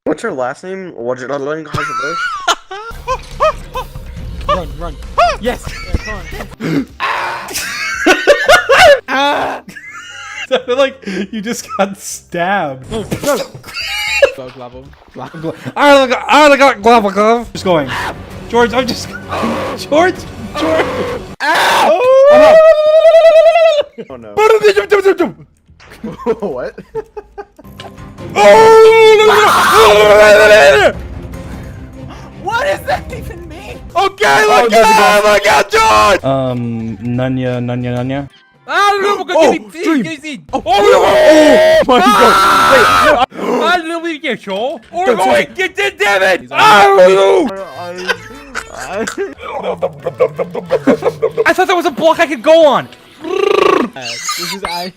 What's your last name? What's your learning bush? Run. Yes! Yeah, come on. I feel like you just got stabbed. No. Globble. I got Globakov. Just going. George, I'm just. George. Ow! Oh no. no. What? What does that even mean? Okay, look out, George! Nanya. Ah, no, Oh, give me seed. Oh my god! Ah, no, we get show. Or wait, get it, damn it! I thought that was a block I could go on. This is I.